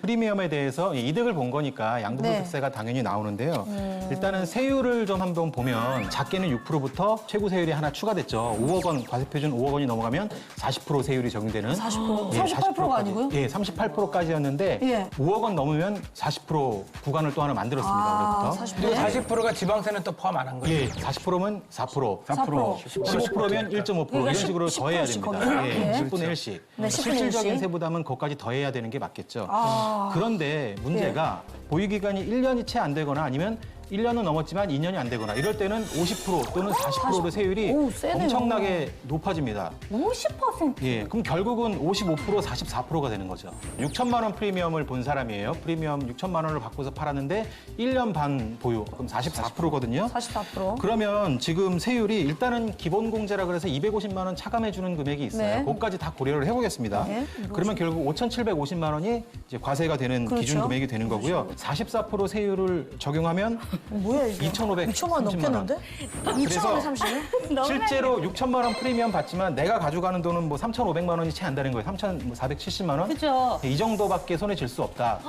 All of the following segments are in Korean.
프리미엄에 대해서 이득을 본 거니까 양도소득세가 당연히 나오는데요. 일단은 세율을 좀 한번 보면 작게는 6%부터 최고 세율이 하나 추가됐죠. 5억 원, 과세표준 5억 원이 넘어가면 40% 세율이 적용되는. 40%? 예, 38%가 아니고요? 예, 38%까지였는데 예. 5억 원 넘으면 40% 구간을 또 하나 만들었습니다. 올해부터. 40%. 그리고 40%가 지방세는 또 포함 안 한 거예요. 예, 40%면 4%, 4%. 15%면 1.5% 그러니까 이런 식으로 10% 더해야 씩 됩니다. 거기요? 예, 네. 10분의 1씩. 네, 10분의 1씩. 실질적인 세부담은 그것까지 더해야 되는 게 맞겠죠. 아. 그런데 문제가 보유기간이 1년이 채 안 되거나 아니면 1년은 넘었지만 2년이 안 되거나 이럴 때는 50% 또는 40%의 세율이 오, 세네요. 엄청나게 높아집니다. 50%? 예, 그럼 결국은 55%, 44%가 되는 거죠. 6천만 원 프리미엄을 본 사람이에요. 프리미엄 6천만 원을 받고서 팔았는데 1년 반 보유, 그럼 44%거든요. 44%. 그러면 지금 세율이 일단은 기본공제라 그래서 250만 원 차감해주는 금액이 있어요. 네. 그것까지 다 고려를 해보겠습니다. 네. 그러면 결국 5,750만 원이 이제 과세가 되는 그렇죠. 기준 금액이 되는 거고요. 44% 세율을 적용하면 뭐야 이게? 2,530만 2천만 원 넘겠는데? 2,530원? 실제로 6천만 원 프리미엄 받지만 내가 가져가는 돈은 뭐 3,500만 원이 채 안 되는 거예요. 3,470만 원? 그죠. 이 정도밖에 손에 질 수 없다.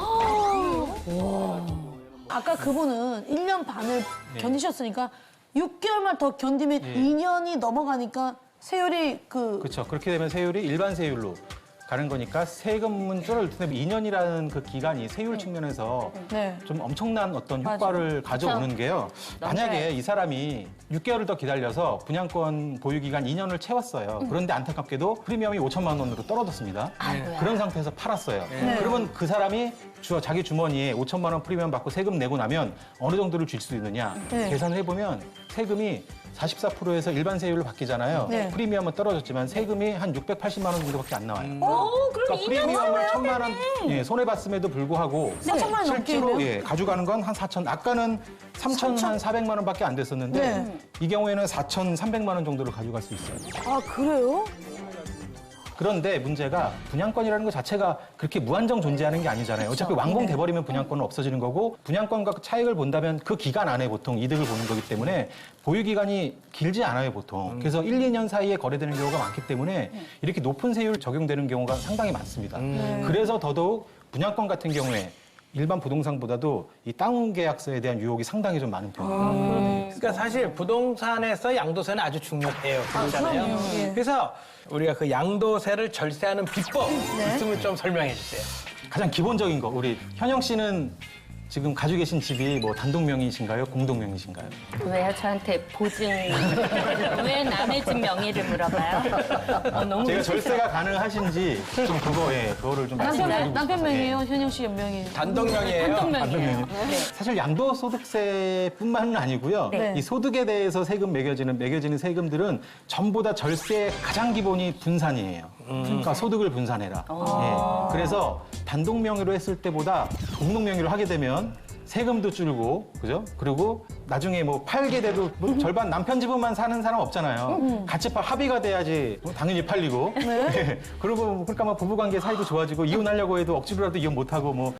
아까 그분은 1년 반을 견디셨으니까 6개월만 더 견디면 예. 2년이 넘어가니까 세율이 그렇죠. 그렇게 되면 세율이 일반 세율로 가는 거니까 세금은 줄어들 텐데 2년이라는 그 기간이 세율 측면에서 네. 좀 엄청난 어떤 효과를 가져오는 게요. 만약에 이 사람이 6개월을 더 기다려서 분양권 보유 기간 2년을 채웠어요. 그런데 안타깝게도 프리미엄이 5천만 원으로 떨어졌습니다. 그런 상태에서 팔았어요. 그러면 그 사람이 자기 주머니에 5천만 원 프리미엄 받고 세금 내고 나면 어느 정도를 줄 수 있느냐 네. 계산을 해보면 세금이 44%에서 일반 세율로 바뀌잖아요. 네. 프리미엄은 떨어졌지만 세금이 한 680만 원 정도밖에 안 나와요. 그럼 그러니까 2년 프리미엄을 1,000만 원 손해봤음에도 불구하고 4천만 원 넘게 실제로 있네요? 가져가는 건 한 4천, 아까는 3,400만 원밖에 안 됐었는데 네. 이 경우에는 4,300만 원 정도를 가져갈 수 있어요. 아 그래요? 그런데 문제가 분양권이라는 것 자체가 그렇게 무한정 존재하는 게 아니잖아요. 어차피 완공돼버리면 분양권은 없어지는 거고 분양권과 그 차익을 본다면 그 기간 안에 보통 이득을 보는 거기 때문에 보유 기간이 길지 않아요, 보통. 그래서 1, 2년 사이에 거래되는 경우가 많기 때문에 이렇게 높은 세율 적용되는 경우가 상당히 많습니다. 그래서 더더욱 분양권 같은 경우에 일반 부동산보다도 이 다운 계약서에 대한 유혹이 상당히 좀 많은 편이에요. 그러니까 사실 부동산에서 양도세는 아주 중요해요. 그렇잖아요. 그럼요. 예. 그래서 우리가 그 양도세를 절세하는 비법 있으면 좀 설명해 주세요. 가장 기본적인 거, 우리 현영 씨는 지금 가지고 계신 집이 뭐 단독 명의이신가요? 공동 명의이신가요? 왜요? 저한테 보증. 왜 남의 집 명의를 물어봐요? 너무 제가 무식해요. 절세가 가능하신지 좀 그거를 좀 말씀드리고 남편 싶어서. 명이에요? 현영 씨 명이? 단독명이에요. 단독 단독 명의예요. 명의. 사실 양도소득세뿐만은 아니고요. 네. 이 소득에 대해서 세금 매겨지는 세금들은 전부 다 절세 가장 기본이 분산이에요. 그러니까 소득을 분산해라. 예. 그래서 단독 명의로 했을 때보다 공동 명의로 하게 되면 세금도 줄고, 그죠? 그리고 나중에 뭐 팔게 돼도 뭐 절반 남편 집은만 사는 사람 없잖아요. 같이 합의가 돼야지 뭐 당연히 팔리고. 예. 그리고 그러니까 뭐 부부관계 사이도 좋아지고 이혼하려고 해도 억지로라도 이혼 못하고 뭐